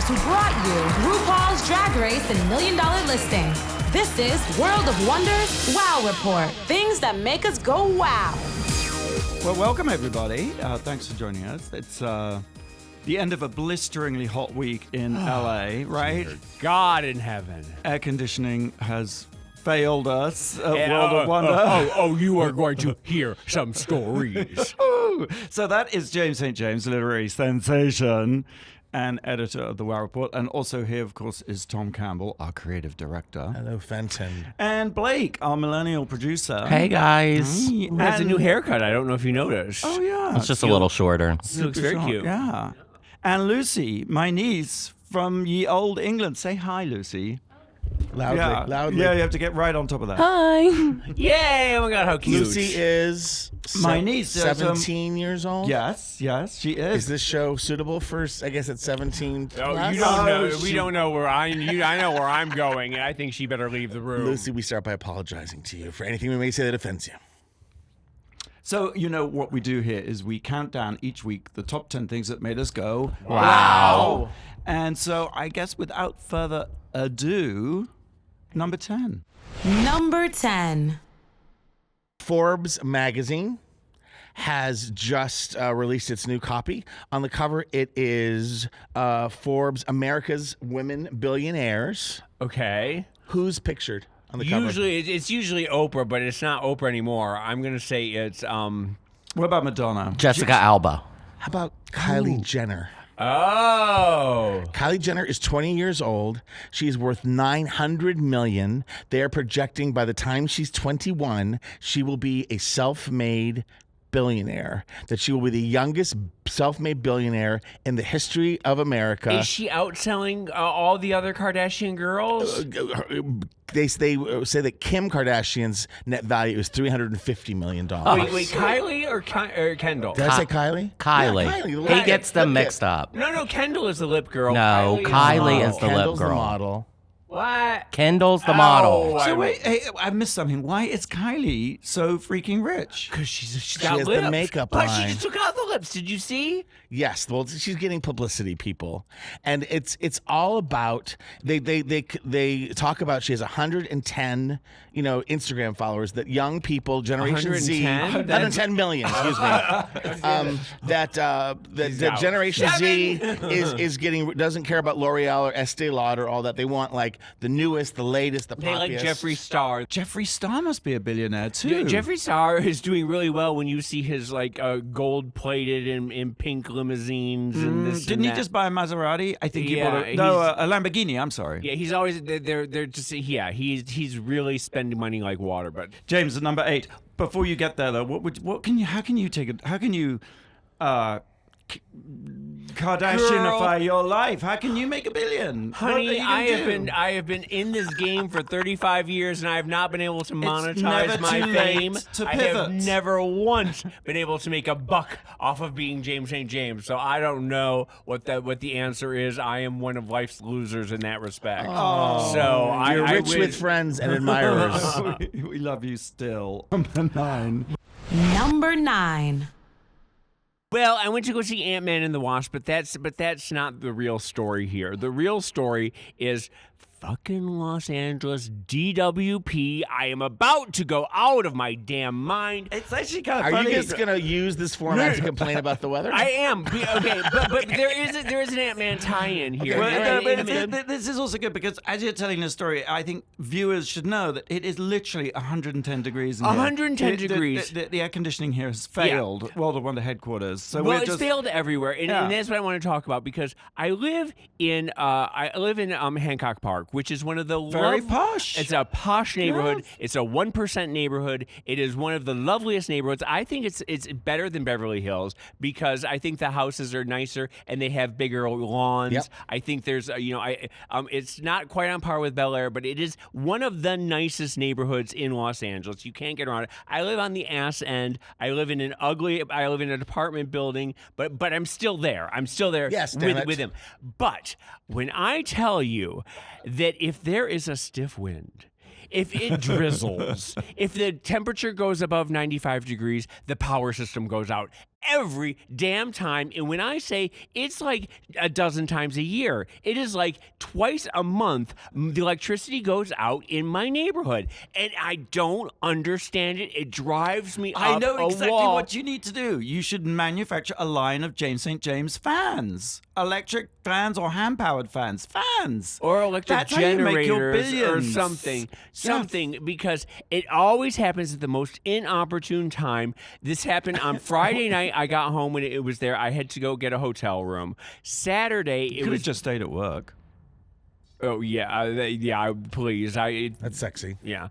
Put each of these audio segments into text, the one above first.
who brought you RuPaul's Drag Race and $1 Million Listing. This is World of Wonders Wow Report. Things that make us go wow. Well, welcome everybody. Thanks for joining us. It's the end of a blisteringly hot week in LA, right? Dear God in heaven. Air conditioning has failed us at World of Wonder. You are going to hear some stories. So that is James St. James, literary sensation and editor of the Wow Report. And also here, of course, is Tom Campbell, our creative director. Hello, Fenton. And Blake, our millennial producer. Hey, guys. Who has a new haircut? I don't know if you noticed. Oh, yeah. It's just a little shorter. It looks very cute. Yeah. And Lucy, my niece from ye old England. Say hi, Lucy. Loudly. Yeah, you have to get right on top of that. Hi. Yay! Oh my God, how cute. Lucy is My niece is, 17 years old. Yes, she is. Is this show suitable for, I guess, at 17? Oh, plus? you don't know. We don't know where I know where I'm going, and I think she better leave the room. Lucy, we start by apologizing to you for anything we may say that offends you. So, you know, what we do here is we count down each week the top 10 things that made us go, Wow. And so I guess without further ado, number 10. Number 10. Forbes magazine has just released its new copy. On the cover, it is Forbes America's Women Billionaires. Okay. Who's pictured on the cover? It's usually Oprah, but it's not Oprah anymore. I'm gonna say it's What about Madonna? Jessica Alba. How about Kylie Jenner? Oh. Kylie Jenner is 20 years old. She's worth $900 million. They are projecting by the time she's 21, she will be a self-made billionaire. That she will be the youngest self-made billionaire in the history of America. Is she outselling all the other Kardashian girls? They say that Kim Kardashian's net value is $350 million. Wait, Kylie or Kendall? Did I say Kylie? Kylie. Yeah, Kylie. He gets them mixed up. No, Kendall is the lip girl. No, Kylie is the lip Kendall's the girl. model. What? Kendall's the model. So wait, hey, I missed something. Why is Kylie so freaking rich? Because she's She got has lips. the makeup but line. she just took out the lips. Did you see? Yes, well, she's getting publicity, people, and it's all about they talk about she has 110 Instagram followers that young people, Generation Z, 110 million, excuse me, that Generation Z is getting doesn't care about L'Oreal or Estee Lauder or all that. They want like the newest, the latest, the They like poppiest. Jeffree Star. Jeffree Star must be a billionaire too. Jeffree Star is doing really well when you see his like gold-plated in pink limousines and this. Didn't and he that. just buy a Maserati? I think he Yeah, bought a Lamborghini. I'm sorry. Yeah, he's always they're just he's really spending money like water. But James, at number 8. Before you get there, though, how can you Kardashianify your life? How can you make $1 billion? honey, I have been in this game for 35 years and I have not been able to monetize never my too late fame. to I have pivot. never once been able to make a buck off of being James St. James. So I don't know what the answer is. I am one of life's losers in that respect. Oh. So You're I rich wish- with friends and admirers. we love you still. Number 9. Number 9. Well, I went to go see Ant-Man and the Wasp, but that's not the real story here. The real story is fucking Los Angeles DWP. I am about to go out of my damn mind. It's actually kind of Are funny. you just gonna use this format to complain about the weather? I am. Okay, but there is an Ant-Man tie-in here. Well, And- no, and- but this is also good because as you're telling the story, I think viewers should know that it is literally 110 degrees in here. 110 degrees. The air conditioning here has failed. World of Wonder headquarters. So well, we're it's just failed everywhere, and that's what I want to talk about because I live in Hancock Park, which is one of the Very posh. It's a posh neighborhood. Yes. It's a 1% neighborhood. It is one of the loveliest neighborhoods. I think it's better than Beverly Hills because I think the houses are nicer and they have bigger lawns. Yep. I think there's it's not quite on par with Bel Air, but it is one of the nicest neighborhoods in Los Angeles. You can't get around it. I live on the ass end. I live in an apartment building, but I'm still there. I'm still there Yes, damn it. with him. But when I tell you that if there is a stiff wind, if it drizzles, if the temperature goes above 95 degrees, the power system goes out every damn time. And when I say it's like a dozen times a year, it is like twice a month the electricity goes out in my neighborhood. And I don't understand it. It drives me up I know a exactly wall. what you need to do. You should manufacture a line of James St. James fans. Electric fans or hand-powered fans. Fans. Or electric That's how you make your generators or billions. something, because it always happens at the most inopportune time. This happened on Friday night. I got home when it was there. I had to go get a hotel room. Saturday, You it could was have just stayed at work. Oh yeah, please. That's sexy. Yeah.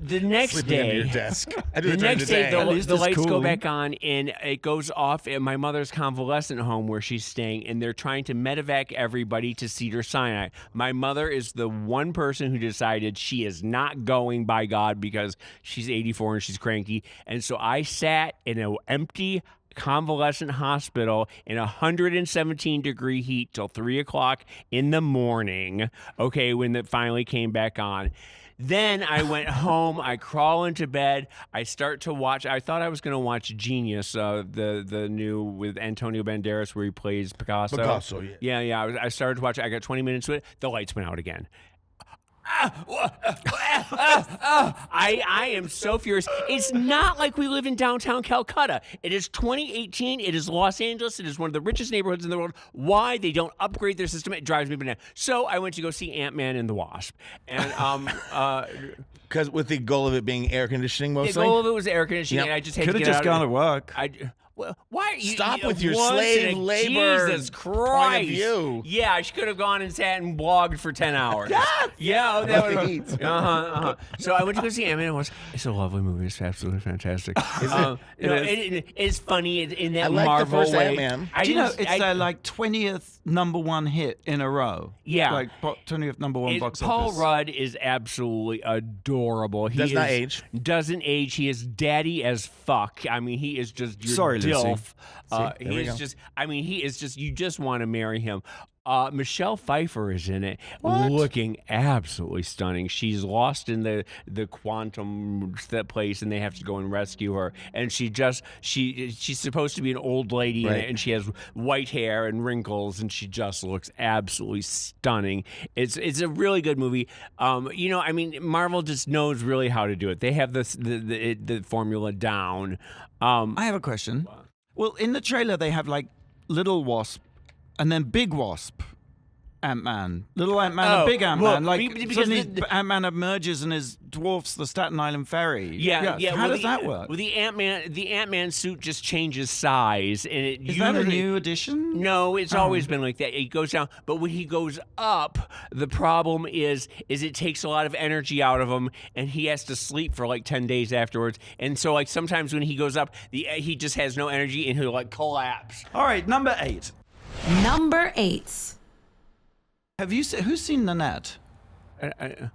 The next Sleeping under day, your desk. I do the it during next the day, day. At least the it's lights go cool. back on, and it goes off at my mother's convalescent home where she's staying, and they're trying to medevac everybody to Cedars-Sinai. My mother is the one person who decided she is not going, by God, because she's 84 and she's cranky. And so I sat in an empty convalescent hospital in 117-degree heat till 3 o'clock in the morning, okay, when it finally came back on. Then I went home. I crawl into bed. I start to watch. I thought I was going to watch Genius, the new with Antonio Banderas, where he plays Picasso. Picasso, yeah. Yeah. I started to watch it. I got 20 minutes with it. The lights went out again. I am so furious. It's not like we live in downtown Calcutta. It is 2018. It is Los Angeles. It is one of the richest neighborhoods in the world. Why they don't upgrade their system? It drives me bananas. So I went to go see Ant-Man and the Wasp, and Because with the goal of it being air conditioning mostly. the goal of it was air conditioning. Yep. And I just had Could to have get just out gone of to work. Well, why are you Stop with your once slave in a- labor Jesus point Christ! of view. Yeah, I could have gone and sat and blogged for 10 hours. Yeah, that would have. So I went to go see Ant-Man. It's a lovely movie. It's absolutely fantastic. It's funny in that I like the Marvel first way. Ant-Man. Do you know it's their like 20th number one hit in a row? Yeah. Like 20th number one box Paul office. Rudd is absolutely adorable. He Does not is- age. Doesn't age. He is daddy as fuck. I mean, he is just your Sorry, Lucy. dilf. there He we is go. just. I mean, he is just. You just want to marry him. Michelle Pfeiffer is in it, looking absolutely stunning. She's lost in the quantum place, and they have to go and rescue her. And she's supposed to be an old lady in Right. it, and she has white hair and wrinkles, and she just looks absolutely stunning. It's a really good movie. I mean, Marvel just knows really how to do it. They have the formula down. I have a question. Well, in the trailer, they have like Little Wasp and then Big Wasp. Ant-Man. Little Ant-Man and Big Ant-Man. well, Like, because suddenly Ant-Man emerges and dwarfs the Staten Island ferry. Yeah. How well, does that work? Well, the Ant-Man suit just changes size, and it Is that a usually- new addition? No, it's always been like that. It goes down, but when he goes up, the problem is it takes a lot of energy out of him, and he has to sleep for like 10 days afterwards. And so, like sometimes when he goes up, he just has no energy, and he'll like collapse. All right, number 8. Number 8. Have you seen, who's seen Nanette?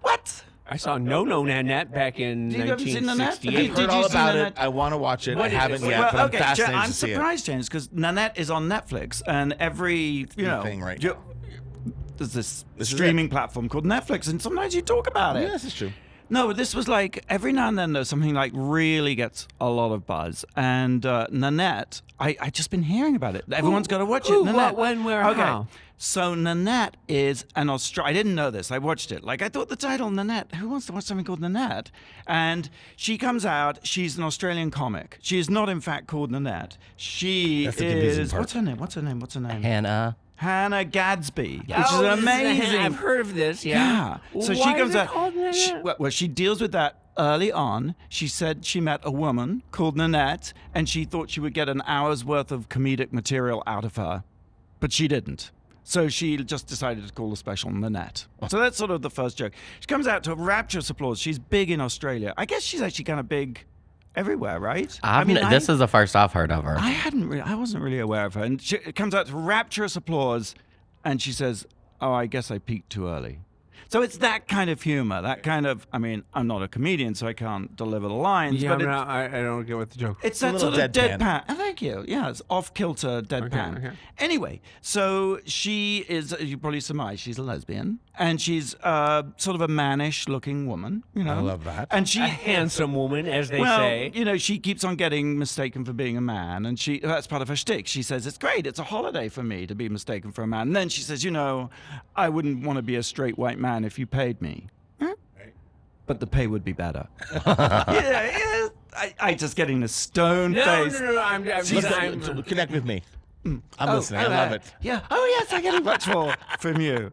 What? I saw No Nanette back in You haven't seen Nanette? 1968. I've heard Did you all see about Nanette? it. I want to watch it. What I is it? haven't yet, Well, but I'm fascinated I'm to see it. surprised, James, because Nanette is on Netflix, and every thing right now. there's this This is streaming platform called Netflix, and sometimes you talk about it. Yeah, this is true. No, this was like every now and then though something like really gets a lot of buzz, and Nanette, I just been hearing about it. Everyone's got to watch Who, it. Nanette. what, when, where, okay. how? So Nanette is an Australian. I didn't know this. I watched it. Like I thought the title Nanette. Who wants to watch something called Nanette? And she comes out. She's an Australian comic. She is not in fact called Nanette. She That's the confusing is. part. What's her name? What's her name? What's her name? Hannah. Hannah Gadsby, which is Oh, this amazing. I've heard of this. Yeah. So Why she comes is it out. called Nanette? Well, she deals with that early on. She said she met a woman called Nanette, and she thought she would get an hour's worth of comedic material out of her, but she didn't. So she just decided to call the special Nanette. So that's sort of the first joke. She comes out to rapturous applause. She's big in Australia. I guess she's actually kind of big everywhere, right? This is the first I've heard of her. I wasn't really aware of her. And she comes out to rapturous applause, and she says, "Oh, I guess I peaked too early." So it's that kind of humor, that kind of. I mean, I'm not a comedian, so I can't deliver the lines. Yeah, but I don't get what the joke. it's a that little sort of deadpan. deadpan. And thank you. Yeah, it's off-kilter deadpan. Okay. Anyway, so she is, as you probably surmise, she's a lesbian. And she's sort of a mannish-looking woman, you know. I love that. And she A handsome woman, as they well, say. you know, she keeps on getting mistaken for being a man, and that's part of her shtick. She says, it's great, it's a holiday for me to be mistaken for a man. And then she says, you know, I wouldn't want to be a straight white man if you paid me. But the pay would be better. yeah. I just getting the stone face. No. I'm Connect with me. I'm listening. I love it. Yeah. Oh, yes, I'm getting much more from you.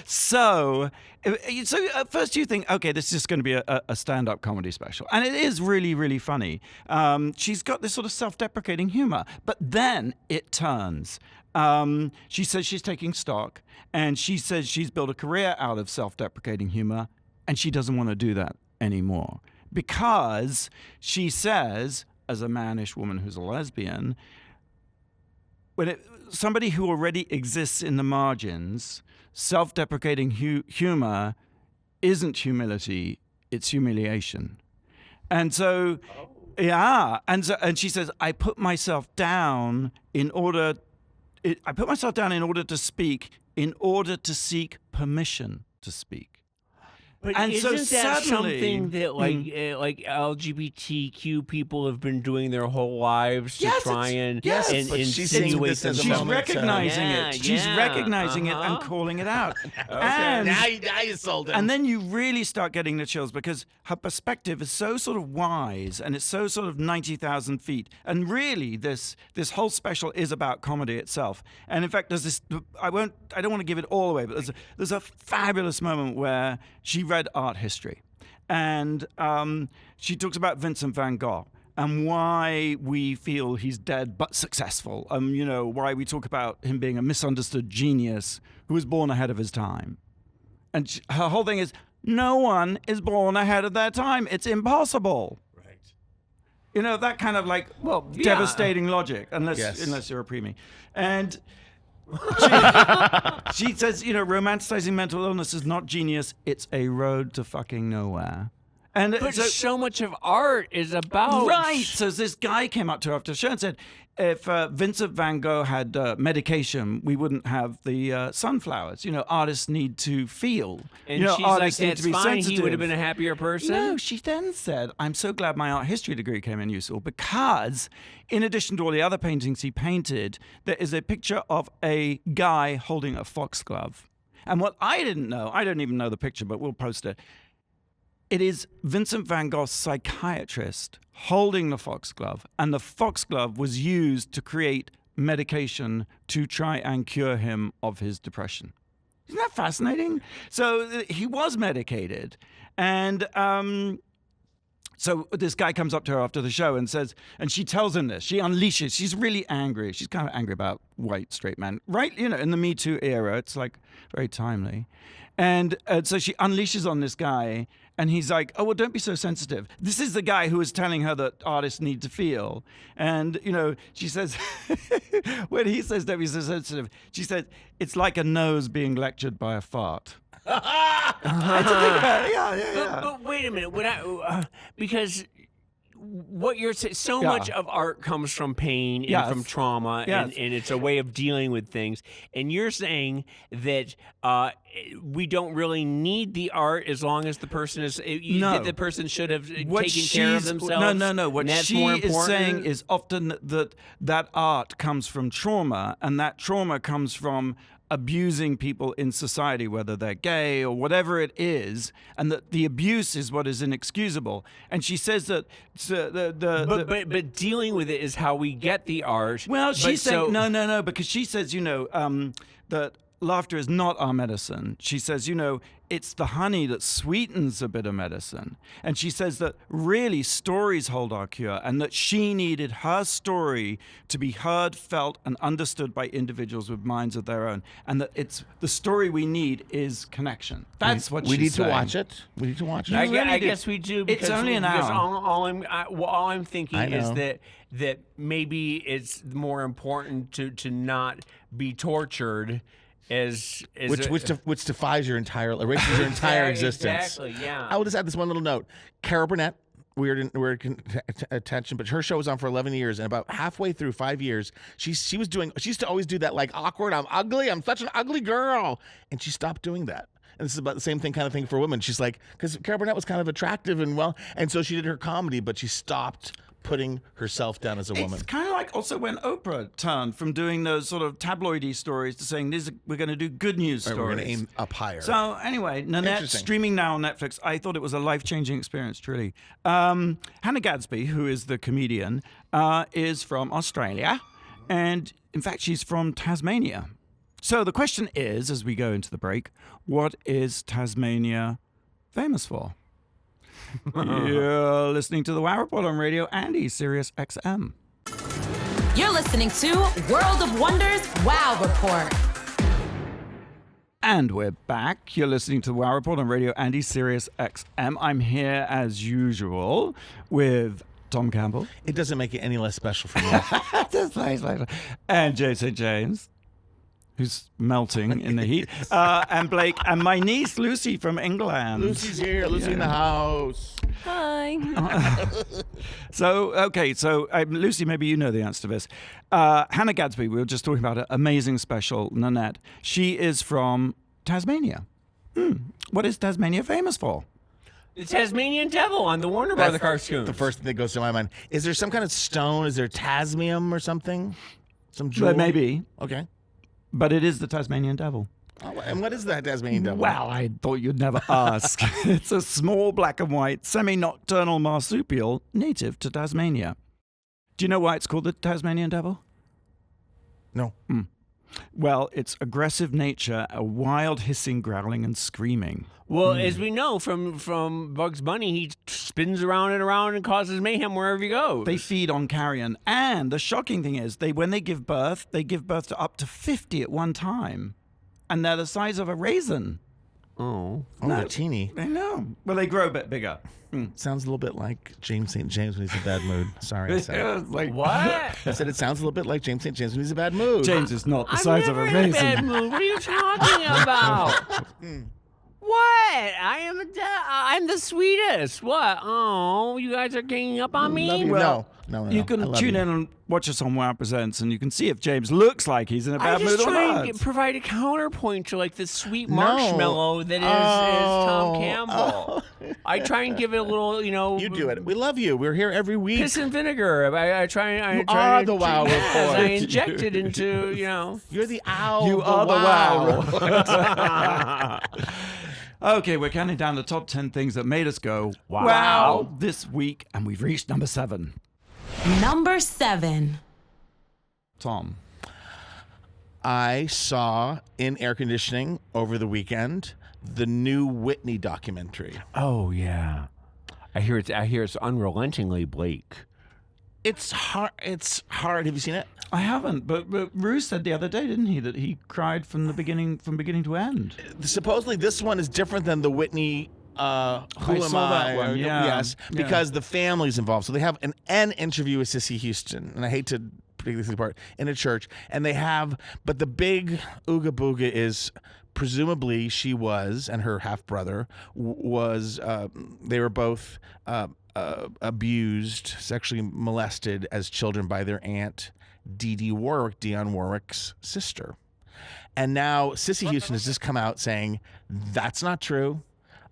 So at first you think, okay, this is just going to be a stand-up comedy special. And it is really, really funny. She's got this sort of self-deprecating humor. But then it turns. She says she's taking stock. And she says she's built a career out of self-deprecating humor. And she doesn't want to do that anymore. Because she says, as a mannish woman who's a lesbian, somebody who already exists in the margins, self-deprecating humor isn't humility, it's humiliation. And so, and she says, I put myself down in order to speak, in order to seek permission to speak. But and isn't so that suddenly, something that like LGBTQ people have been doing their whole lives to try and but she's saying insinuate this as a she's moment, recognizing Yeah, it. She's yeah, recognizing it and calling it out. And now you sold it. And then you really start getting the chills because her perspective is so sort of wise and it's so sort of 90,000 feet. And really, this whole special is about comedy itself. And in fact, there's this. I don't want to give it all away, but there's a fabulous moment where she read art history, and she talks about Vincent van Gogh and why we feel he's dead but successful. You know, why we talk about him being a misunderstood genius who was born ahead of his time. And her whole thing is, no one is born ahead of their time. It's impossible. Right. You know, that kind of devastating logic, unless you're a preemie. And she says, you know, romanticizing mental illness is not genius. It's a road to fucking nowhere. But so much of art is about... Right. So this guy came up to her after the show and said, if Vincent van Gogh had medication, we wouldn't have the sunflowers. You know, artists need to feel. And you know, she's like, artists need that's to be fine, sensitive. he would have been a happier person? No, she then said, I'm so glad my art history degree came in useful because in addition to all the other paintings he painted, there is a picture of a guy holding a foxglove. And what I didn't know, I don't even know the picture, but we'll post it. It is Vincent van Gogh's psychiatrist holding the foxglove, and the foxglove was used to create medication to try and cure him of his depression. Isn't that fascinating? So he was medicated, and so this guy comes up to her after the show and says, and she tells him this. She unleashes. She's really angry. She's kind of angry about white straight men, right? You know, in the Me Too era, it's like very timely. And so she unleashes on this guy, and he's like, oh, well, don't be so sensitive. This is the guy who is telling her that artists need to feel. And, you know, she says, when he says don't be so sensitive, she says, it's like a nose being lectured by a fart. But wait a minute, because what you're saying, so much of art comes from pain and from trauma, and it's a way of dealing with things. And you're saying that we don't really need the art as long as the person is. The person should have taken care of themselves. No. What she is saying is often that art comes from trauma, and that trauma comes from abusing people in society, whether they're gay or whatever it is, and that the abuse is what is inexcusable. And she says that but dealing with it is how we get the art. Well, she's saying no, because she says, you know, that laughter is not our medicine. She says, you know, it's the honey that sweetens a bit of medicine. And she says that really stories hold our cure, and that she needed her story to be heard, felt, and understood by individuals with minds of their own. And that it's the story we need is connection. That's what she's saying. We need to watch it. We need to watch it. I guess we do. It's only an hour. All I'm thinking is that maybe it's more important to not be tortured. Which defies your erases your entire existence. Exactly, yeah. I will just add this one little note. Carol Burnett weird attention, but her show was on for 11 years, and about halfway through 5 years, she used to always do that like awkward, I'm ugly, I'm such an ugly girl, and she stopped doing that. And this is about the same kind of thing for women. She's like, because Carol Burnett was kind of attractive and so she did her comedy, but she stopped putting herself down as a woman. It's kind of like also when Oprah turned from doing those sort of tabloidy stories to saying we're going to do good news stories. We're going to aim up higher. So anyway, Nanette streaming now on Netflix. I thought it was a life-changing experience, truly. Hannah Gadsby, who is the comedian, is from Australia, and in fact, she's from Tasmania. So the question is, as we go into the break, what is Tasmania famous for? You're listening to the Wow Report on Radio Andy, SiriusXM. You're listening to World of Wonders Wow Report. And we're back. You're listening to the Wow Report on Radio Andy, SiriusXM. I'm here as usual with Tom Campbell. It doesn't make it any less special for me. And Jason James, who's melting in the heat, and Blake, and my niece Lucy from England. Lucy's here. Lucy in the house. Hi. So Lucy, maybe you know the answer to this. Hannah Gadsby, we were just talking about an amazing special, Nanette. She is from Tasmania. What is Tasmania famous for? The Tasmanian Devil on the Warner Brothers cartoons. The first thing that goes to my mind. Is there some kind of stone? Is there tasmium or something? Some jewel? Maybe. Okay. But it is the Tasmanian Devil. Oh, and what is that Tasmanian Devil? Well, I thought you'd never ask. It's a small black and white semi-nocturnal marsupial native to Tasmania. Do you know why it's called the Tasmanian Devil? No. Well, its aggressive nature, a wild hissing, growling, and screaming. Well, as we know from Bugs Bunny, he spins around and causes mayhem wherever he goes. They feed on carrion. And the shocking thing is, when they give birth to up to 50 at one time. And they're the size of a raisin. Oh. They're teeny. I know. Well, they grow a bit bigger. Sounds a little bit like James St. James when he's in a bad mood. Sorry, I said it. Like, What? I said it sounds a little bit like James St. James when he's in a bad mood. James is not the I'm size of a never in a raisin. bad mood. What are you talking about? What? I'm the sweetest. What? Oh, you guys are ganging up on me? Love you. Well, No. You I can love tune you. in and watch us on Wow Presents, and you can see if James looks like he's in a I bad mood just or try not. and provide a counterpoint to like this sweet marshmallow that is Tom Campbell. I try and give it a little, You do it. We love you. We're here every week. piss and vinegar. I try. You are to the Wow yes, Report. I inject it into, You're the owl. You are the Wow. Okay, we're counting down the top 10 things that made us go, Wow. this week, and we've reached number 7. Number 7. Tom. I saw in air conditioning over the weekend the new Whitney documentary. Oh yeah, I hear it's unrelentingly Blake. It's hard. Have you seen it? I haven't, but Rue said the other day, didn't he, that he cried from beginning to end. Supposedly, this one is different than the Whitney. Who I am saw that I? one, yeah. Yes, Yeah. because the family's involved. So they have an interview with Sissy Houston, and I hate to pick this apart, in a church, and but the big ooga booga is presumably she was, and her half brother was. They were both abused, sexually molested as children by their aunt Dee Warwick, Dionne Warwick's sister. And now Sissy Houston has just come out saying that's not true.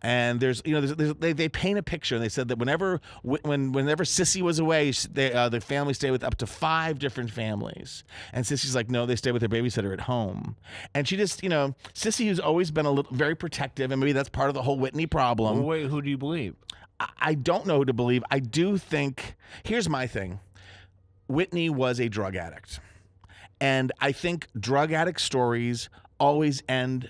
And they paint a picture, and they said that whenever Sissy was away, the family stayed with up to 5 different families. And Sissy's like, no, they stay with their babysitter at home. And she just, Sissy, who's always been very protective, and maybe that's part of the whole Whitney problem. Well, wait, who do you believe? I don't know who to believe. I do think, here's my thing. Whitney was a drug addict. And I think drug addict stories always end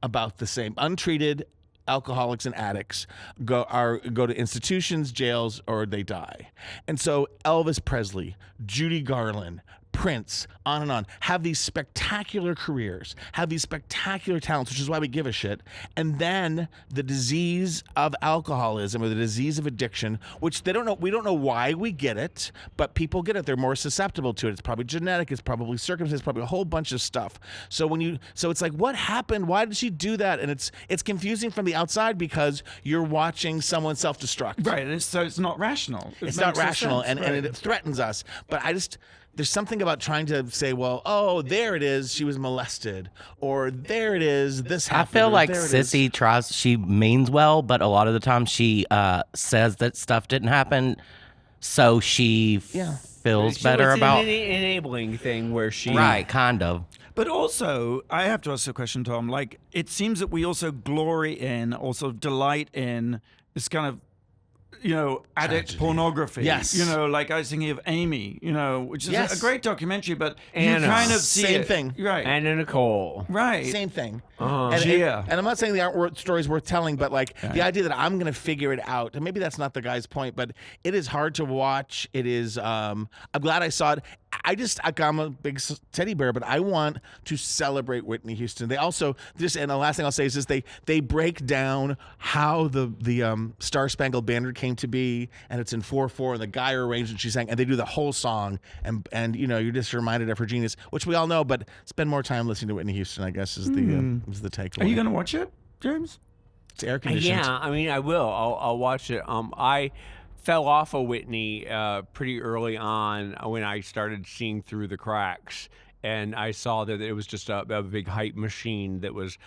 about the same. Untreated alcoholics and addicts go to institutions, jails, or they die. And so Elvis Presley, Judy Garland, Prince, on and on, have these spectacular careers, have these spectacular talents, which is why we give a shit. And then the disease of alcoholism or the disease of addiction, which we don't know why we get it, but people get it. They're more susceptible to it. It's probably genetic, it's probably circumstance, probably a whole bunch of stuff. So it's like, what happened? Why did she do that? And it's confusing from the outside because you're watching someone self-destruct. Right. So it's not rational. It's not rational, and it threatens us. But there's something about trying to say, well, oh, there it is, she was molested, or there it is, this happened. I feel like Sissy she means well, but a lot of the time she says that stuff didn't happen, so she feels better about an enabling thing where she right, kind of. But also, I have to ask a question, Tom. Like, it seems that we also glory in, also delight in this kind of, addict pornography. Yes. Like I was thinking of Amy, which is a great documentary, but Anna. you kind of see Same it. thing. Right. Anna Nicole. Right. Same thing. Uh-huh. And I'm not saying they aren't stories worth telling, but the idea that I'm going to figure it out, and maybe that's not the guy's point, but it is hard to watch. It is, I'm glad I saw it. I'm a big teddy bear, but I want to celebrate Whitney Houston. They also, and the last thing I'll say is this, they break down how the Star Spangled Banner came to be, and it's in 4/4, and the guy arranged it, she sang, and they do the whole song, and you're just reminded of her genius, which we all know, but spend more time listening to Whitney Houston, I guess, is the takeaway. Are you going to watch it, James? It's air conditioned. Yeah, I mean, I will. I'll watch it. I fell off of Whitney pretty early on when I started seeing through the cracks, and I saw that it was just a big hype machine that was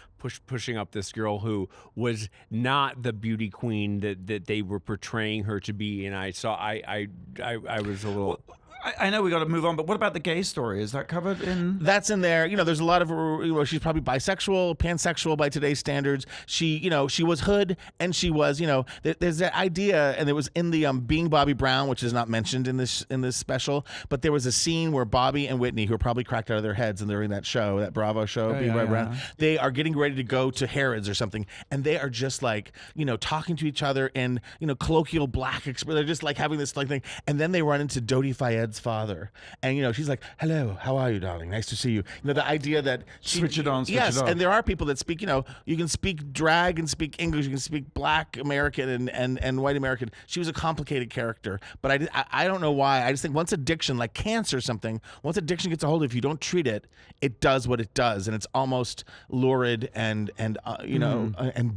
pushing up this girl who was not the beauty queen that they were portraying her to be, and I was a little. I know we got to move on, but what about the gay story? Is that covered in? That's in there. There's a lot of she's probably bisexual, pansexual by today's standards. She was hood, and she was, there's that idea, and it was in the Being Bobby Brown, which is not mentioned in this special, but there was a scene where Bobby and Whitney, who are probably cracked out of their heads, and they're in that show, that Bravo show, Being Bobby Brown, they are getting ready to go to Harrods or something, and they are just like, talking to each other in, colloquial black, they're just like having this like thing, and then they run into Dodie Fayed's father, and she's like, hello, how are you, darling, nice to see you. The idea that switch it on, switch it off. And there are people that speak, you can speak drag and speak English, you can speak black American and white American. She was a complicated character, but I don't know why. I just think once addiction, like cancer or something, once addiction gets a hold of it, if you don't treat it, it does what it does, and it's almost lurid and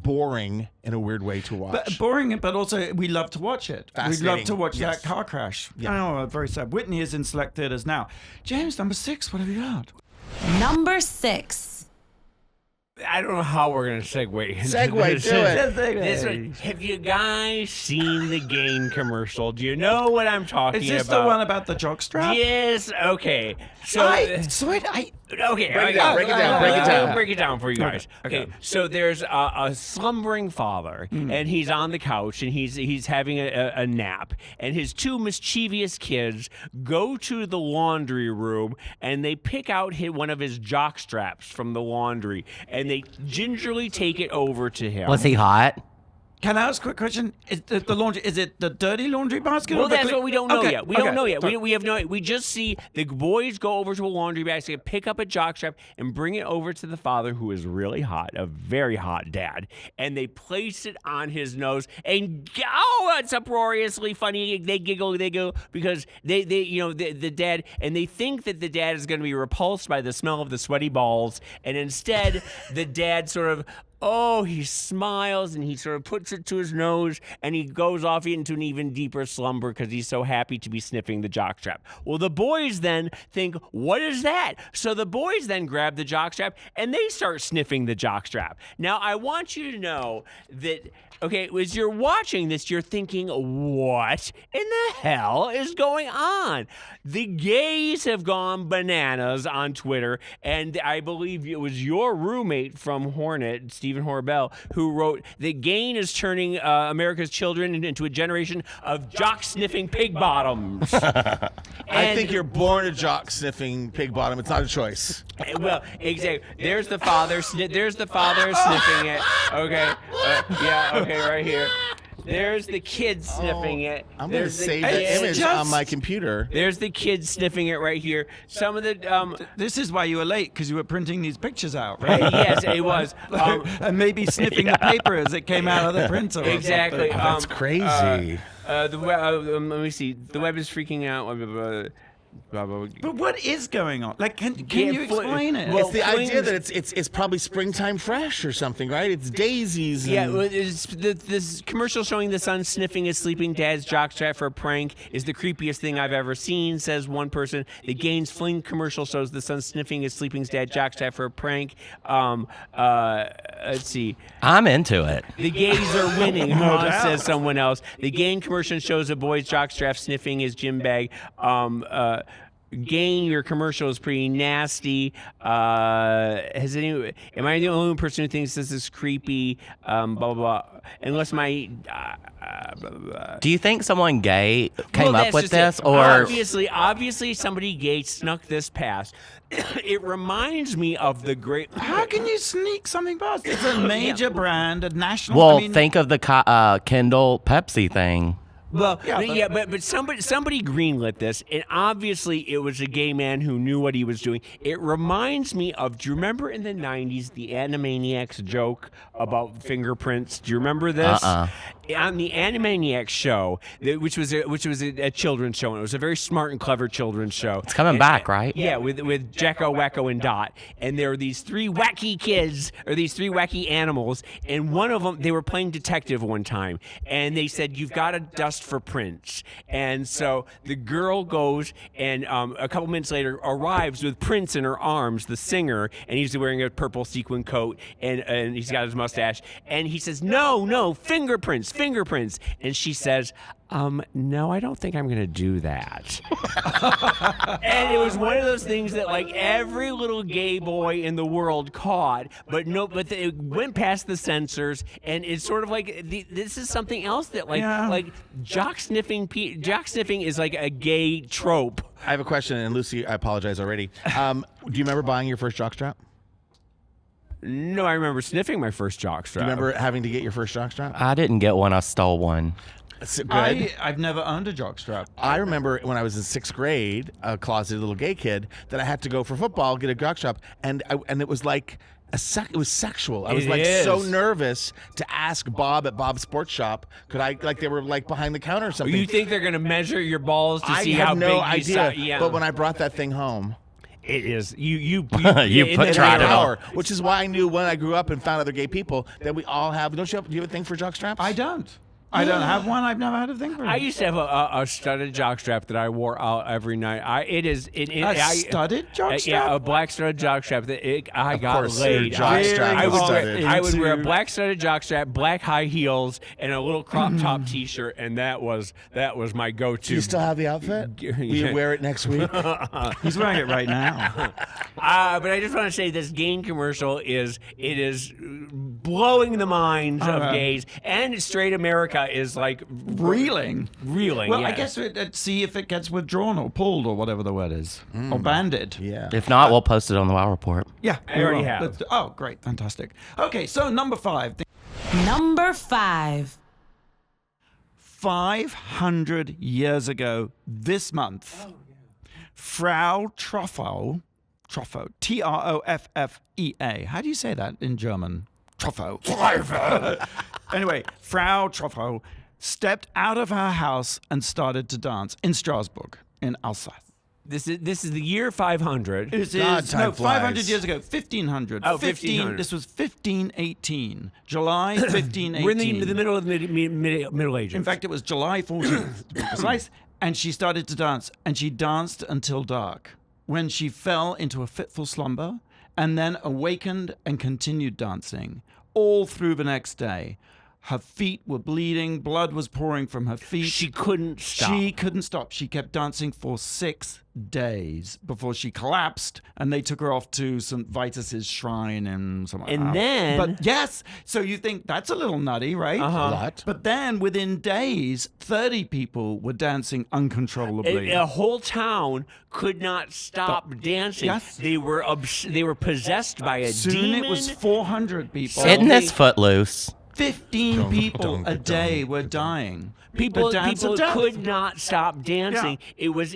boring in a weird way to watch. But boring, but also we love to watch it. We love to watch that car crash. Yeah. Oh, very sad. Whitney is in select theaters now. James, number 6, what have you got? Number 6. I don't know how we're going to segue. Do it. This one. Have you guys seen the Gain commercial? Do you know what I'm talking about? Is this the one about the jockstrap? Yes. Okay. So, Break it down. Break it down for you guys. Okay. So there's a slumbering father, and he's on the couch, and he's having a nap, and his 2 mischievous kids go to the laundry room, and they pick out one of his jock straps from the laundry, and they gingerly take it over to him. Was he hot? Can I ask a quick question? Is the laundry? Is it the dirty laundry basket? Well, or the that's what we don't know yet. We don't know yet. Sorry. We have no. We just see the boys go over to a laundry basket, pick up a jockstrap, and bring it over to the father, who is really hot, a very hot dad, and they place it on his nose, and it's uproariously funny. They giggle because the dad, and they think that the dad is going to be repulsed by the smell of the sweaty balls, and instead the dad sort of. He smiles, and he sort of puts it to his nose, and he goes off into an even deeper slumber because he's so happy to be sniffing the jockstrap. Well, the boys then think, what is that? So the boys then grab the jockstrap, and they start sniffing the jockstrap. Now, I want you to know that, okay, as you're watching this, you're thinking, what in the hell is going on? The gays have gone bananas on Twitter, and I believe it was your roommate from Hornet, Stephen Horbell, who wrote that Gain is turning America's children into a generation of jock-sniffing pig bottoms. I think you're born a jock-sniffing pig bottom. It's not a choice. Well, exactly. There's the father sniffing it. Okay. Okay, right here. There's the kid sniffing it. I'm going to There's the save kid- that image just- on my computer. There's the kid sniffing it right here. Some of the This is why you were late, because you were printing these pictures out, right? yes, it was. And maybe sniffing the paper as it came out of the printer. or Exactly. something. That's crazy. The web. Let me see. The web is freaking out. But what is going on? Like, can you explain it? well, It's the flames- idea that it's probably springtime fresh or something, right? It's daisies. Yeah, and- well, this commercial showing the son sniffing his sleeping dad's jockstrap for a prank is the creepiest thing I've ever seen, says one person. The Gaines Fling commercial shows the son sniffing his sleeping dad's jockstrap for a prank. Let's see. I'm into it. The gays are winning, says someone else. The Gain commercial shows a boy's jockstrap sniffing his gym bag. Gain, your commercial is pretty nasty. Am I the only person who thinks this is creepy? Blah, blah, blah. Unless my... Do you think someone gay came Well, up that's with just this, it. or Obviously somebody gay snuck this past. It reminds me of the great... How can you sneak something past? It's a major brand, a national. well, I mean, think of the Kendall Pepsi thing? Well, Yeah, but somebody greenlit this, and obviously it was a gay man who knew what he was doing. It reminds me of, do you remember in the 90s the Animaniacs joke about fingerprints? Do you remember this? On the Animaniacs show, which was a children's show, and it was a very smart and clever children's show. It's coming back, right? Yeah, with Jacko, Wacko, and Dot. And there were these three wacky kids, or these three wacky animals, and one of them, they were playing detective one time, and they said, you've got to dust for prints. And so the girl goes, and a couple minutes later arrives with Prince in her arms, the singer, and he's wearing a purple sequin coat, and he's got his mustache, and he says, no, fingerprints. And she says, no, I don't think I'm going to do that. And it was one of those things that like every little gay boy in the world caught, but it went past the censors, and it's sort of like this is something else that like jock sniffing is like a gay trope. I have a question, and Lucy, I apologize already. Do you remember buying your first jockstrap? No, I remember sniffing my first jockstrap. Do you remember having to get your first jockstrap? I didn't get one. I stole one. Good. I've never owned a jockstrap. I remember when I was in 6th grade, a closeted little gay kid, that I had to go for football, get a jockstrap, and it was like it was sexual. I was so nervous to ask Bob at Bob's Sports Shop, could I, like they were like behind the counter or something. You think they're going to measure your balls to see I how had no big idea. you yeah. But when I brought that thing home, it is you tried it power, which is why I knew when I grew up and found other gay people that we all have. Do you have a thing for jockstraps? I don't. I don't have one. I've never had a thing for it. I used to have a studded jockstrap that I wore out every night. A studded jockstrap? Yeah, a black studded jockstrap that I got course, laid. your jockstrap was studded. I would wear a black studded jockstrap, black high heels, and a little crop top T-shirt, and that was my go-to. Do you still have the outfit? Will you wear it next week? He's wearing it right now. But I just want to say this Gain commercial is blowing the minds of gays, and straight America is like Reeling. Well, I guess see if it gets withdrawn or pulled or whatever the word is. Or banded. Yeah. If not, we'll post it on the WoW Report. Yeah. I already have. Oh, great. Fantastic. Okay, so number 5. Number 5. 500 years ago this month, Frau Troffa, Troffea. How do you say that in German? Troffa. Anyway, Frau Troffa stepped out of her house and started to dance in Strasbourg, in Alsace. This is the year 500. This God, is time 500 flies. years ago, 1500. Oh, 1500. This was 1518, July 1518. We're in the middle of the Middle Ages. In fact, it was July 14th, to be precise. And she started to dance, and she danced until dark, when she fell into a fitful slumber, and then awakened and continued dancing all through the next day. Her feet were bleeding, blood was pouring from her feet. she couldn't stop. She couldn't stop. She kept dancing for 6 days before she collapsed, and they took her off to St. Vitus's shrine and somewhere. And then- But yes, so you think that's a little nutty, right? Uh-huh. A lot. But then within days, 30 people were dancing uncontrollably. A whole town could not stop dancing. Yes. They were possessed by a Soon demon. it was 400 people. Isn't this Footloose? 15 people a day were dying. People The dance of death. could not stop dancing. It was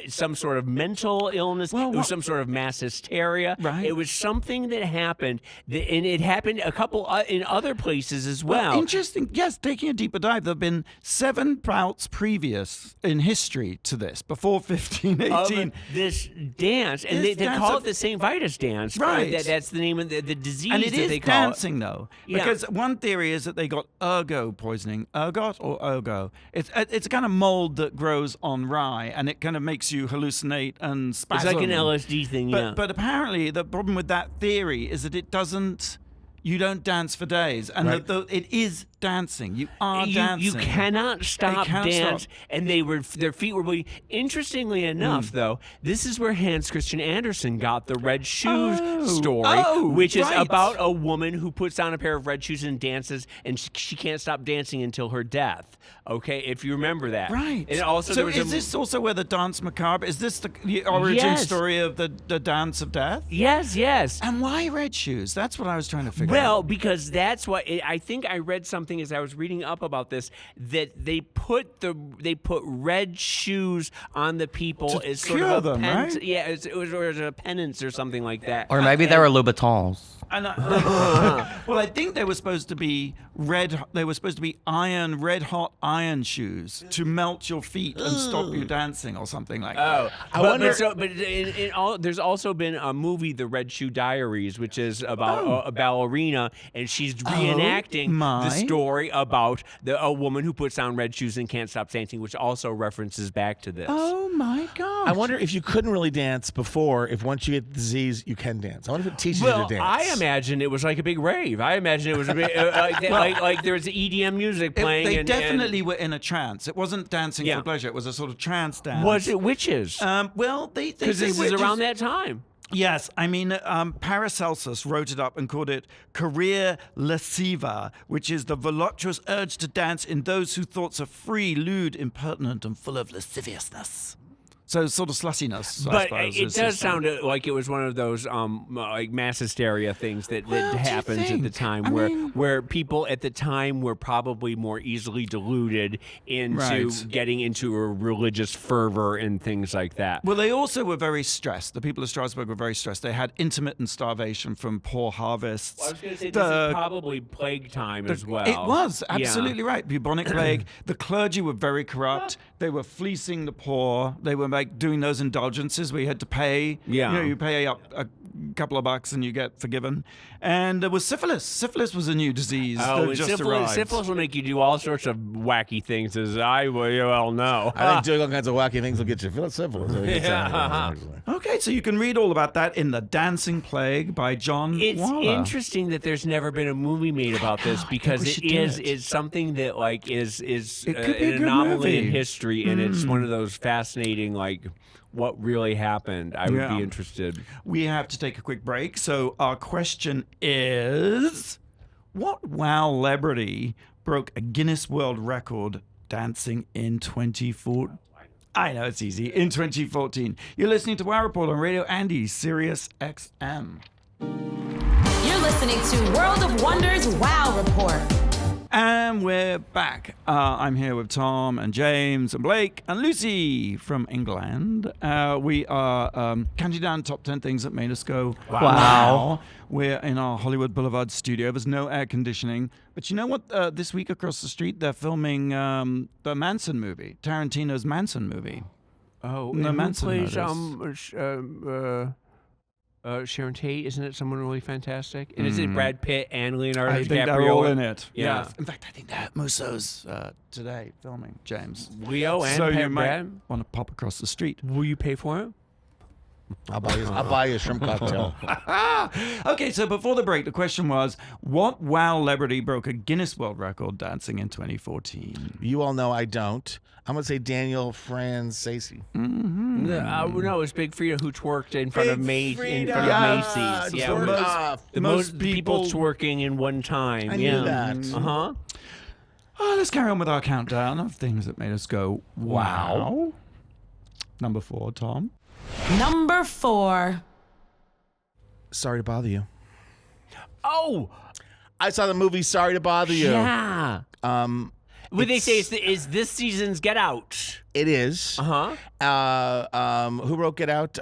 some sort of mental illness. Well, it was some sort of mass hysteria. Right. It was something that happened, and it happened a couple in other places as well. Interesting. Yes, taking a deeper dive, there have been 7 bouts previous in history to this, before 1518. Of this dance, and This they dance call of- it the St. Vitus dance. Right. That's the name of the disease And it that is they call dancing, though, Yeah. because one theory is that they got ergot poisoning. Ergot or ergo? It's a kind of mold that grows on rye, and it kind of makes you hallucinate and spasm. It's like an LSD thing, yeah. But apparently the problem with that theory is that you don't dance for days, and Right. it is dancing. You are dancing. You cannot stop cannot dance, stop. and their feet were bleeding. Interestingly enough, though, this is where Hans Christian Andersen got the red shoes story, which is right. about a woman who puts on a pair of red shoes and dances, and she can't stop dancing until her death. Okay, if you remember that, Right. And also, so there was is this also where the dance macabre? Is this the origin Yes. story of the dance of death? Yes. And why red shoes? That's what I was trying to figure out. Well, because that's what I think. I read something as I was reading up about this, that they put red shoes on the people To as sort cure of a them, right? Yeah, it was a penance or something like that. Or maybe they were Louboutins. And well, I think they were supposed to be red. They were supposed to be red hot iron shoes to melt your feet and stop you dancing or something like that. There's also been a movie, The Red Shoe Diaries, which is about a ballerina, and she's reenacting my. the story about a woman who puts on red shoes and can't stop dancing, which also references back to this. Oh my God! I wonder if you couldn't really dance before, if once you get the disease, you can dance. I wonder if it teaches Well, you to dance. I imagine it was like a big rave. I imagine it was a big, like there was EDM music playing. They and definitely were in a trance. It wasn't dancing Yeah. for pleasure. It was a sort of trance dance. Was it witches? Well, they Because say this is witches. around that time. Yes, I mean, Paracelsus wrote it up and called it career lasciva, which is the voluptuous urge to dance in those whose thoughts are free, lewd, impertinent, and full of lasciviousness. So sort of slussiness, I But suppose. it is does his- sound like it was one of those like mass hysteria things that Well, do you happened at the think? time, I where mean- where people at the time were probably more easily deluded into Right. getting into a religious fervor and things like that. Well, they also were very stressed. The people of Strasbourg were very stressed. They had intermittent starvation from poor harvests. I was going to say this is probably plague time as well. It was Yeah. absolutely right. Bubonic plague. The clergy were very corrupt. They were fleecing the poor. They were like doing those indulgences where you had to pay. Yeah. You pay up a couple of bucks and you get forgiven. And there was syphilis. Syphilis was a new disease Oh, that and just arrived. syphilis will make you do all sorts of wacky things, as I well know. I think doing all kinds of wacky things will get you syphilis. Okay, so you can read all about that in The Dancing Plague by John It's Waller. interesting that there's never been a movie made about this because we it should do is it. it's something that like is It could be a an good anomaly in movie. history, and it's one of those fascinating like what really happened. I would Yeah. be interested. We have to take a quick break. So our question is, what wow celebrity broke a Guinness World Record dancing in 2014? I know, it's easy. In 2014. You're listening to Wow Report on Radio Andy, SiriusXM. You're listening to World of Wonders Wow Report. And we're back. I'm here with Tom and James and Blake and Lucy from England. We are counting down top 10 things that made us go, wow. We're in our Hollywood Boulevard studio. There's no air conditioning. But you know what? This week across the street, they're filming the Manson movie, Tarantino's Manson movie. Oh, The and Manson who plays murders. Sharon Tate? Isn't it someone really fantastic? And is it Brad Pitt and Leonardo I DiCaprio? think they're all in it. Yeah. Yes. In fact, I think they're at Musso's today filming, James. Leo and so you Brad. might want to pop across the street. Will you pay for it? I'll buy you a shrimp cocktail. Okay, so before the break, the question was, what wow celebrity broke a Guinness World Record dancing in 2014? You all know I don't. I'm going to say Daniel Franzese. No, it was Big Frida who twerked in front of Big Frida. Macy's. Yes, Yeah, the most- the most people twerking in one time. I yeah. knew that. Uh-huh. Oh, let's carry on with our countdown of things that made us go, wow. Number 4, Tom. Number 4. Sorry to bother you. Oh, I saw the movie Sorry to Bother You. Yeah. What they say is this season's Get Out. It is. Who wrote Get Out?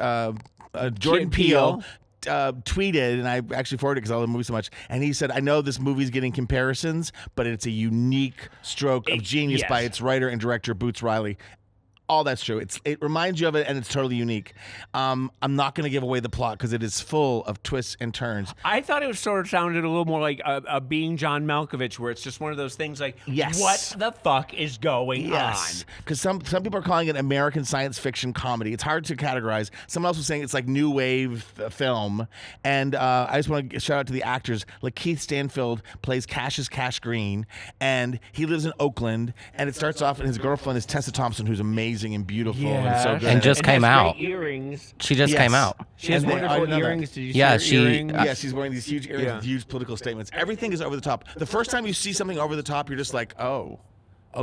Jordan Peele. Peele. Tweeted, and I actually forwarded it because I love the movie so much, and he said, I know this movie's getting comparisons, but it's a unique stroke of genius by its writer and director, Boots Riley. All that's true. It reminds you of it, and it's totally unique. I'm not going to give away the plot because it is full of twists and turns. I thought it was sort of sounded a little more like a Being John Malkovich, where it's just one of those things like, what the fuck is going on? Because some people are calling it American science fiction comedy. It's hard to categorize. Someone else was saying it's like new wave film. And I just want to shout out to the actors. Like Keith Stanfield plays Cassius Cash Green, and he lives in Oakland. And it starts off, and his girlfriend is Tessa Thompson, who's amazing and beautiful and so good. And just came out. Earrings. She just came out. She has wonderful earrings. Did you see her earrings? She's wearing these huge earrings with huge political statements. Everything is over the top. The first time you see something over the top, you're just like, oh,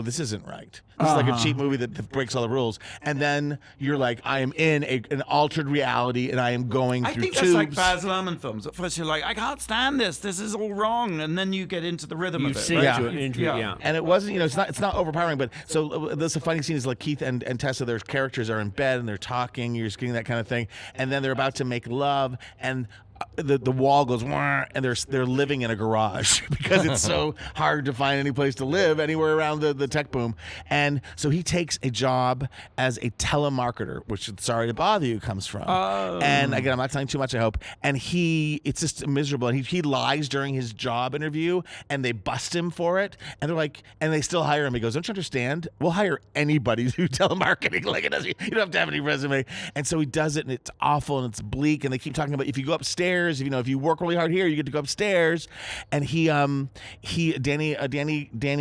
this isn't right. This is like a cheap movie that breaks all the rules. And then you're like, I am in an altered reality, and I am going through tubes. I think that's like Baz Luhrmann films. At first you're like, I can't stand this. This is all wrong. And then you get into the rhythm of it. And it wasn't, it's not overpowering. But so there's a funny scene is like Keith and Tessa, their characters are in bed and they're talking. You're just getting that kind of thing. And then they're about to make love, and the wall goes, and they're living in a garage because it's so hard to find any place to live anywhere around the tech boom. And so he takes a job as a telemarketer, which Sorry to Bother You comes from. And again, I'm not telling too much, I hope. And it's just miserable. And he lies during his job interview, and they bust him for it. And they're like, and they still hire him. He goes, don't you understand? We'll hire anybody to do telemarketing. Like, you don't have to have any resume. And so he does it, and it's awful, and it's bleak. And they keep talking about if you go upstairs, if you work really hard here, you get to go upstairs. And Danny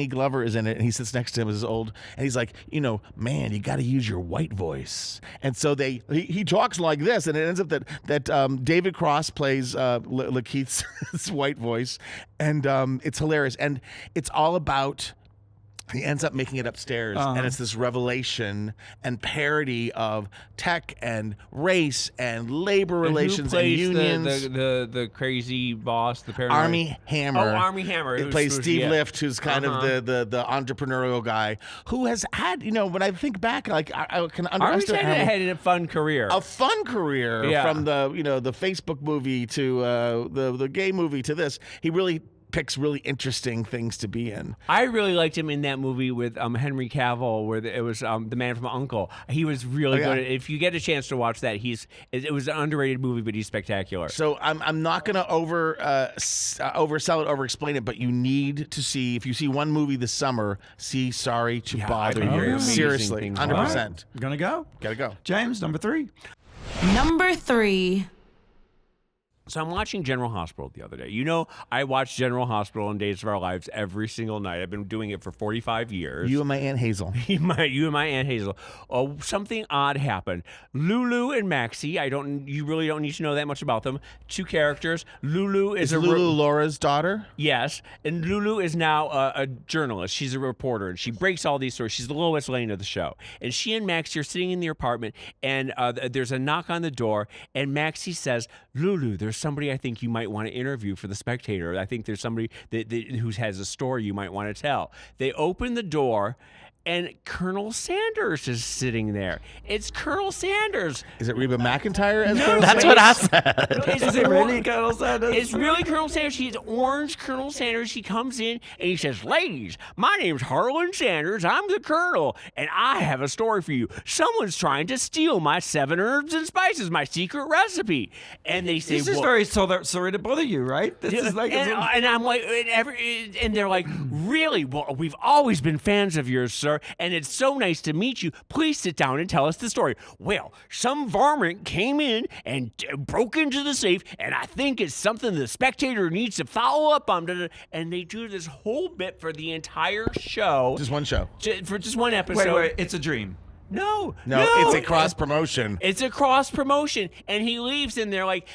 Glover is in it, and he sits next to him as old, and he's like, man, you got to use your white voice. And so he talks like this, and it ends up that David Cross plays Lakeith's white voice, and it's hilarious, and it's all about. He ends up making it upstairs, and it's this revelation and parody of tech and race and labor relations and unions. The crazy boss, the paranoid Army Hammer. Oh, Army Hammer. It plays Steve Lift, who's kind of the entrepreneurial guy who has had, when I think back, like I can understand. Army had a fun career. A fun career from the the Facebook movie to the gay movie to this. He really picks really interesting things to be in. I really liked him in that movie with Henry Cavill, where it was The Man from U.N.C.L.E. He was really good. If you get a chance to watch that, it was an underrated movie, but he's spectacular. So I'm not going to oversell it, over-explain it, but you need to see, if you see one movie this summer, see Sorry to Bother You. Seriously, 100%. Right. Gonna go. Gotta go. James, number 3. Number 3. So I'm watching General Hospital the other day. I watch General Hospital in Days of Our Lives every single night. I've been doing it for 45 years. You and my Aunt Hazel. You and my Aunt Hazel. Oh, something odd happened. Lulu and Maxie, you really don't need to know that much about them. 2 characters. Lulu is Lulu Laura's daughter? Yes. And Lulu is now a journalist. She's a reporter, and she breaks all these stories. She's the Lois Lane of the show. And she and Maxie are sitting in their apartment, and there's a knock on the door, and Maxie says, Lulu, there's somebody I think you might want to interview for The Spectator. I think there's somebody who has a story you might want to tell. They open the door, and Colonel Sanders is sitting there. It's Colonel Sanders. Is it Reba McEntire as Colonel That's Sanders? what I said. Is it really Colonel Sanders? It's really Colonel Sanders. She's orange Colonel Sanders. She comes in and he says, ladies, my name's Harlan Sanders. I'm the Colonel, and I have a story for you. Someone's trying to steal my 7 herbs and spices, my secret recipe. And they say, this is very Sorry to Bother You, right? This is like, and I'm like, and they're like, really? Well, we've always been fans of yours, sir. And it's so nice to meet you. Please sit down and tell us the story. Well, some varmint came in and broke into the safe, and I think it's something the Spectator needs to follow up on. And they do this whole bit for the entire show. Just one show. For just one episode. Wait, it's a dream. No, it's a cross promotion. It's a cross promotion, and he leaves, and they're like,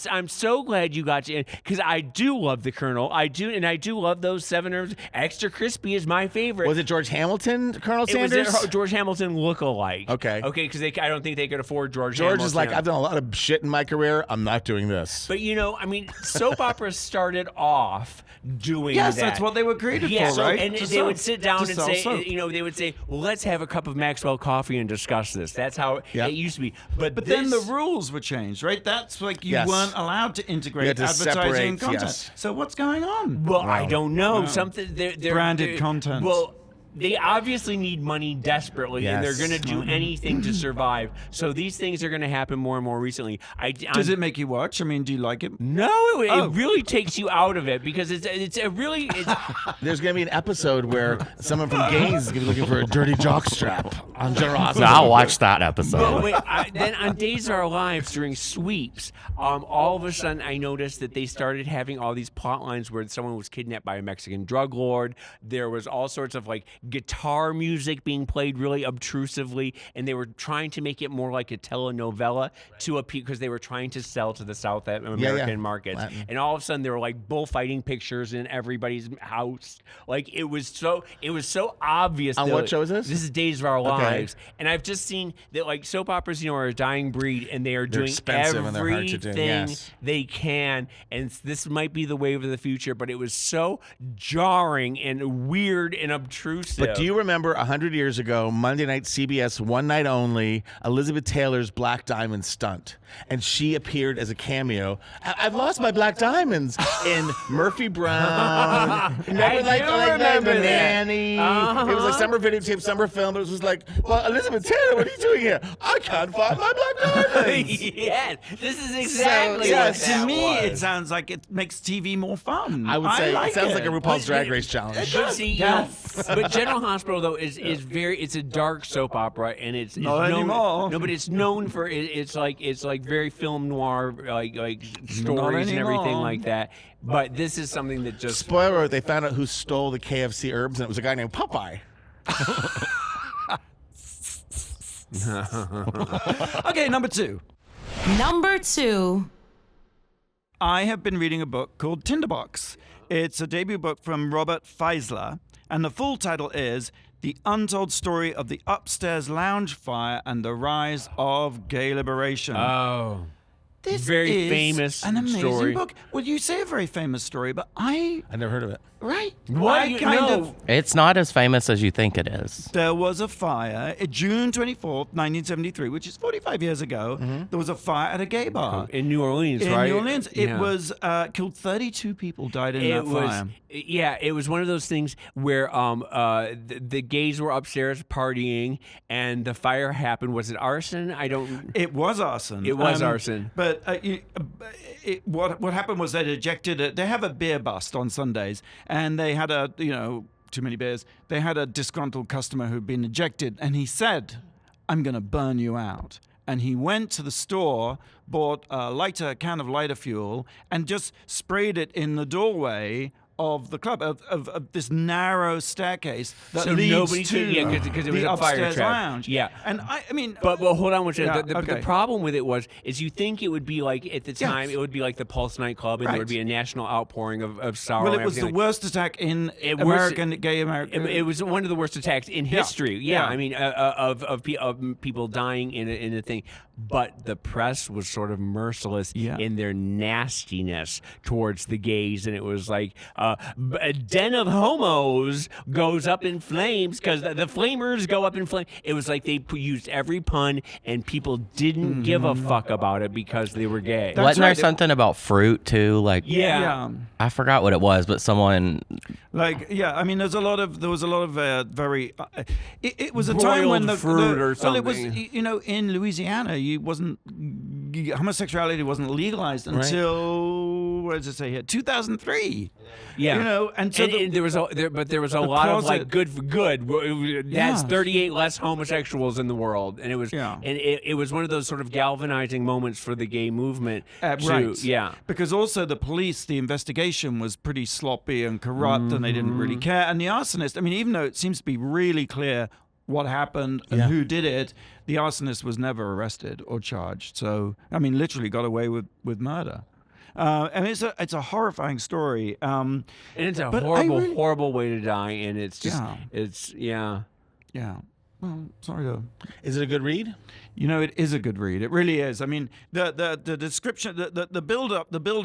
I'm so glad you got in, because I do love the Colonel. I do love those 7 herbs. Extra crispy is my favorite. Was it George Hamilton, Colonel Sanders? It was George Hamilton look-alike. Okay, because I don't think they could afford George George Hamilton. is like, I've done a lot of shit in my career. I'm not doing this. But soap operas started off doing that. Yes, that's what they were created for, right? And they would sit down and say, they would say, well, let's have a cup of Maxwell coffee and discuss this. That's how it used to be. But then the rules were changed, right? That's like you weren't allowed to integrate advertising and content. Yes. So what's going on? Well, I don't know. Something they're branded content. Well, they obviously need money desperately, and they're going to do anything to survive. So these things are going to happen more and more recently. Does it make you watch? I mean, do you like it? No, it really takes you out of it, because it's a really. There's going to be an episode where someone from Gaines is going to be looking for a dirty jockstrap on General So Hospital. I'll watch that episode. Then on Days of Our Lives during sweeps, all of a sudden I noticed that they started having all these plot lines where someone was kidnapped by a Mexican drug lord. There was all sorts of like guitar music being played really obtrusively, and they were trying to make it more like a telenovela to appeal, because they were trying to sell to the South American markets. Latin. And all of a sudden there were like bullfighting pictures in everybody's house. Like it was so obvious. On what show is this? This is Days of Our Lives. And I've just seen that like soap operas, are a dying breed, and they are doing expensive and they're hard to do. everything Yes. they can. And this might be the wave of the future, but it was so jarring and weird and obtrusive. But do you remember 100 years ago, Monday night CBS, one night only, Elizabeth Taylor's Black Diamond stunt? And she appeared as a cameo. I've lost my black diamonds in Murphy Brown. Remember, remember the that. nanny. It was like summer videotape, summer film. It was just like, well, Elizabeth Taylor, what are you doing here? I can't find my black diamonds. Yes, this is exactly So, what To me, was. it sounds like it makes TV more fun. I would say like it sounds like a RuPaul's But- Drag Race challenge. But see, but General Hospital though is it's a dark soap opera, and it's Not known, anymore. No, but it's known for it's like very film noir like stories and everything anymore. like that. But this is something that just Spoiler, they found out who stole the KFC herbs, and it was a guy named Popeye. Okay, number 2. Number 2. I have been reading a book called Tinderbox. It's a debut book from Robert Feisler, and the full title is The Untold Story of the Upstairs Lounge Fire and the Rise of Gay Liberation. This very is famous an amazing story. book. Well, you say a very famous story, but I never heard of it. right. What? I You kind know. of. It's not as famous as you think it is. There was a fire June 24th, 1973, which is 45 years ago. There was a fire at a gay bar in New Orleans, in right? New Orleans. It Yeah. was killed 32 people died in It that was, fire. it was one of those things where the gays were upstairs partying, and the fire happened. Was it arson? I don't. It was arson. It was arson. But what happened was they ejected it. They have a beer bust on Sundays, and they had too many beers. They had a disgruntled customer who'd been ejected, and he said, "I'm going to burn you out." And he went to the store, bought a can of lighter fuel, and just sprayed it in the doorway of the club, of this narrow staircase that So leads nobody to could- because it was the a fire upstairs trap. lounge. Yeah. And I mean, But hold on one second. Yeah, The okay. problem with it is you think it would be like at the time it would be like the Pulse nightclub, and Right. there would be a national outpouring of sorrow. well, it and was the everything worst attack in It was- gay American. It was one of the worst attacks in history. Yeah, Yeah. I mean, of people dying in a thing. But the press was sort of merciless in their nastiness towards the gays, and it was like a den of homos goes up in flames because the flamers go up in flames. It was like they used every pun, and people didn't give a fuck about it because they were gay. That's Wasn't there right. something about fruit too? Like, Yeah. I forgot what it was, but someone. I mean, there was a lot of very. It was a time when Broiled fruit or well, it was something. in Louisiana, homosexuality wasn't legalized until what does it say here? 2003. Yeah, and so there was a lot of like closet- good for good. That's 38 less homosexuals in the world, and it was Yeah. and it was one of those sort of galvanizing moments for the gay movement. Right. Yeah. Because also the police, the investigation was pretty sloppy and corrupt, and they didn't really care. And the arsonist, I mean, even though it seems to be really clear what happened and who did it, the arsonist was never arrested or charged. So, I mean, literally got away with murder. And it's a horrifying story. And it's a horrible way to die. And it's just, Yeah. Well, sorry to. Is it a good read? It is a good read. It really is. I mean, the description, the build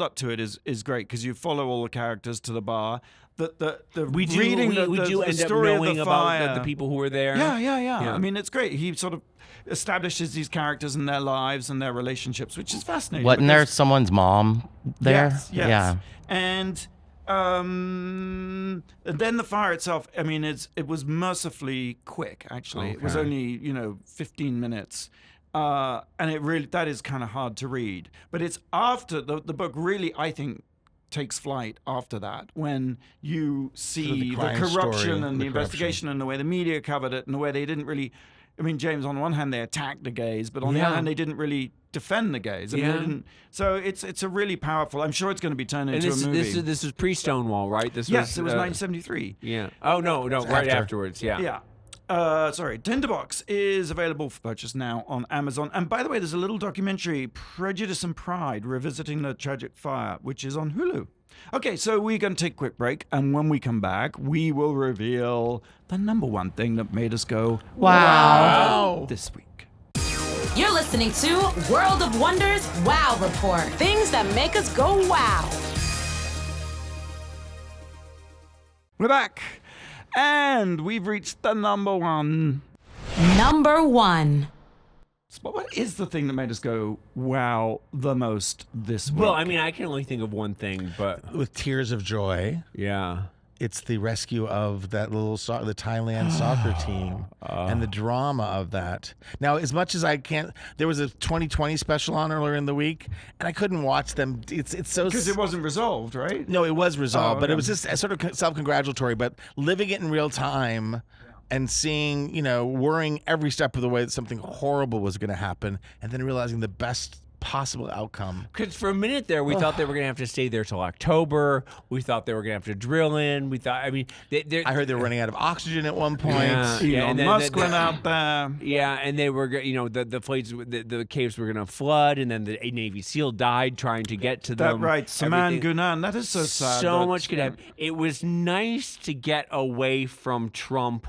up to it is great because you follow all the characters to the bar. We do end up story knowing of the fire. about the people who were there. Yeah. I mean, it's great. He sort of establishes these characters and their lives and their relationships, which is fascinating. Wasn't there someone's mom there? Yes. Yeah. And then the fire itself, I mean, it was mercifully quick, actually. Okay. It was only, 15 minutes. And that is kind of hard to read. But it's after, the book really, I think, takes flight after that, when you see the corruption and the investigation and the way the media covered it and the way they didn't really, I mean, James, on one hand, they attacked the gays, but on the other hand, they didn't really defend the gays. I mean, they didn't, so it's a really powerful, I'm sure it's going to be turned into a movie. This was pre-Stonewall, right? It was 1973. Yeah. Oh, no, right afterwards, yeah. Tinderbox is available for purchase now on Amazon. And by the way, there's a little documentary, Prejudice and Pride, Revisiting the Tragic Fire, which is on Hulu. Okay, so we're going to take a quick break. And when we come back, we will reveal the number one thing that made us go, wow, this week. You're listening to World of Wonders Wow Report. Things that make us go wow. We're back. And we've reached the number one. Number one. But what is the thing that made us go, wow, the most this week? Well, I mean, I can only think of one thing, but... With tears of joy. Yeah. It's the rescue of that little the Thailand soccer team and the drama of that. Now, as much as I can't, there was a 2020 special on earlier in the week, and I couldn't watch them. It's so because it wasn't resolved, right? No, it was resolved, but okay. it was just sort of self-congratulatory. But living it in real time and seeing, worrying every step of the way that something horrible was going to happen, and then realizing the best possible outcome. Because for a minute there, we thought they were going to have to stay there till October. We thought they were going to have to drill in. We thought, I mean, I heard they were running out of oxygen at one point. And then Musk went out there. Yeah, and they were, the flights, the caves were going to flood, and then the Navy SEAL died trying to get to them. That's right, Saman Gunan. That is so sad. So much could happen. It was nice to get away from Trump.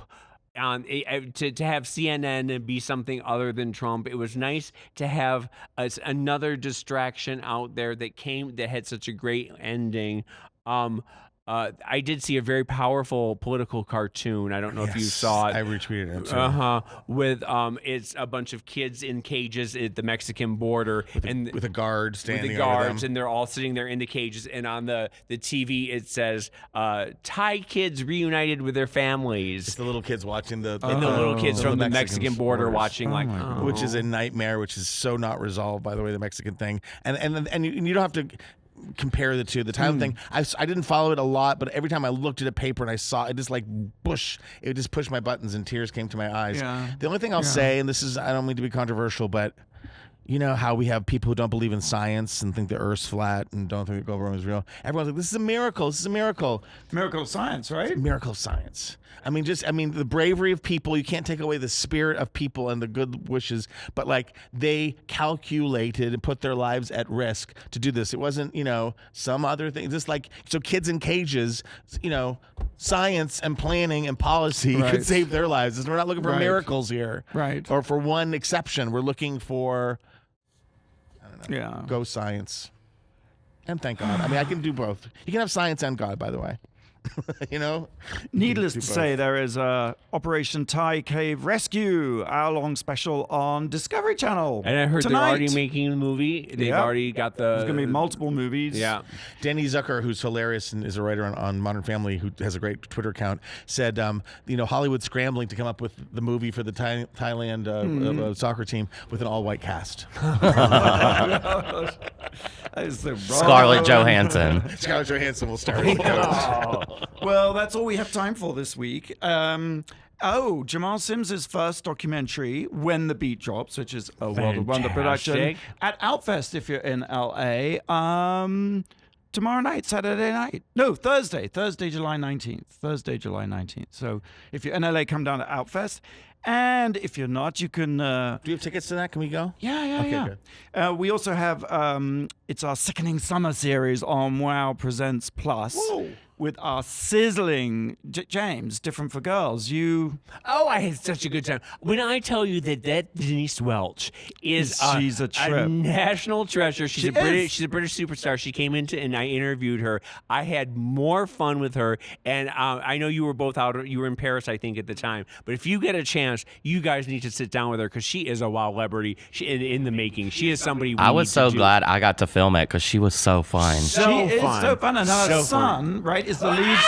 To have CNN be something other than Trump. It was nice to have another distraction out there that had such a great ending. I did see a very powerful political cartoon. I don't know if you saw it. I retweeted it too. With it's a bunch of kids in cages at the Mexican border, with a guard standing with the guards, over them. and they're all sitting there in the cages. And on the TV, it says Thai kids reunited with their families. It's the little kids watching the little kids from the Mexican border watching which is a nightmare, which is so not resolved, by the way, the Mexican thing. And you don't have to compare the two. The Thailand thing, I didn't follow it a lot, but every time I looked at a paper and I saw it, just it just pushed my buttons and tears came to my eyes. Yeah. The only thing I'll say, and I don't mean to be controversial, but you know how we have people who don't believe in science and think the Earth's flat and don't think the global warming is real. Everyone's like, this is a miracle. This is a miracle. Miracle of science, right? Miracle of science. I mean, the bravery of people. You can't take away the spirit of people and the good wishes, but they calculated and put their lives at risk to do this. It wasn't, some other thing. Just so kids in cages, science and planning and policy could save their lives. We're not looking for miracles here. Right. Or for one exception. We're looking for, I don't know. Yeah. Go science. And thank God. I mean, I can do both. You can have science and God, by the way. Needless to say, there is Operation Thai Cave Rescue, hour-long special on Discovery Channel. And I heard tonight. they're already making a movie. They've already got There's going to be multiple movies. Yeah. Danny Zucker, who's hilarious and is a writer on Modern Family, who has a great Twitter account, said, Hollywood's scrambling to come up with the movie for the Thailand soccer team with an all-white cast. Scarlett Johansson. Scarlett Johansson will star. Well, that's all we have time for this week. Jamal Sims's first documentary, When the Beat Drops, which is a World of Wonder production, at Outfest if you're in LA. Tomorrow night, Saturday night. No, Thursday, July 19th. So if you're in LA, come down to Outfest. And if you're not, you can. Do you have tickets to that? Can we go? Yeah. Good. We also have. It's our Sickening Summer series on Wow Presents Plus. Whoa. With our sizzling James, Different for Girls. Oh, I had such a good time. When I tell you that Denise Welch is She's a trip. national treasure. She's She a British. is. She's a British superstar. She came into and I interviewed her. I had more fun with her. And I know you were both out. You were in Paris, I think, at the time. But if you get a chance, you guys need to sit down with her because she is a wild celebrity in the making. She is somebody. I was so glad I got to film it because she was so fun. She is so fun. And her son, right, is the lead.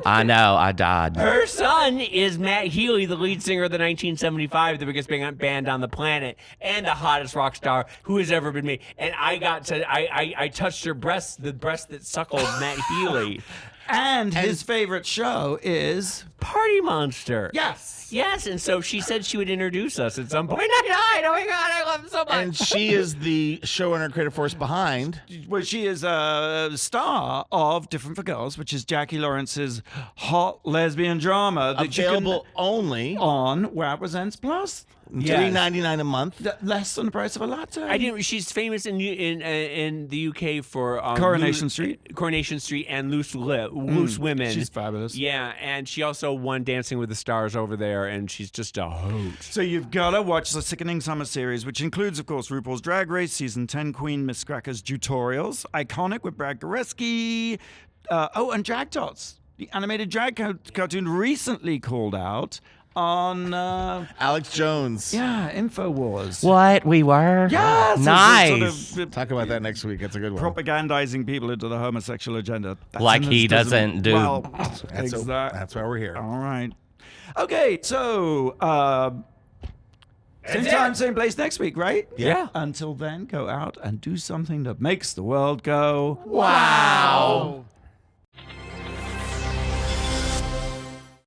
I know, I died. Her son is Matt Healy, the lead singer of the 1975, the biggest band on the planet, and the hottest rock star who has ever been made. And I touched her breast, the breast that suckled Matt Healy. And his favorite show is Party Monster. Yes, and so she said she would introduce us at some point. Oh my God, I love him so much. And she is the showrunner, creative force behind. Well, she is a star of Different for Girls, which is Jackie Lawrence's hot lesbian drama that Available you only can on Wow Presents Plus. $3.99 a month. Less than the price of a latte. I didn't. She's famous in the UK for Coronation Street, and Loose Women. She's fabulous. Yeah, and she also won Dancing with the Stars over there, and she's just a hoot. So you've got to watch the Sickening Summer series, which includes, of course, RuPaul's Drag Race Season 10 Queen Miss Cracker's Tutorials, Iconic with Brad Goreski, and Drag Tots, the animated drag cartoon recently called out on Alex Jones. InfoWars. What? We were? Yes! Nice. Sort of, Talk about that next week. That's a good one. propagandizing people into the homosexual agenda. Like he doesn't do. Well, That's why we're here. All right. Okay, so same time, same place next week, right? Yeah. Until then, go out and do something that makes the world go Wow.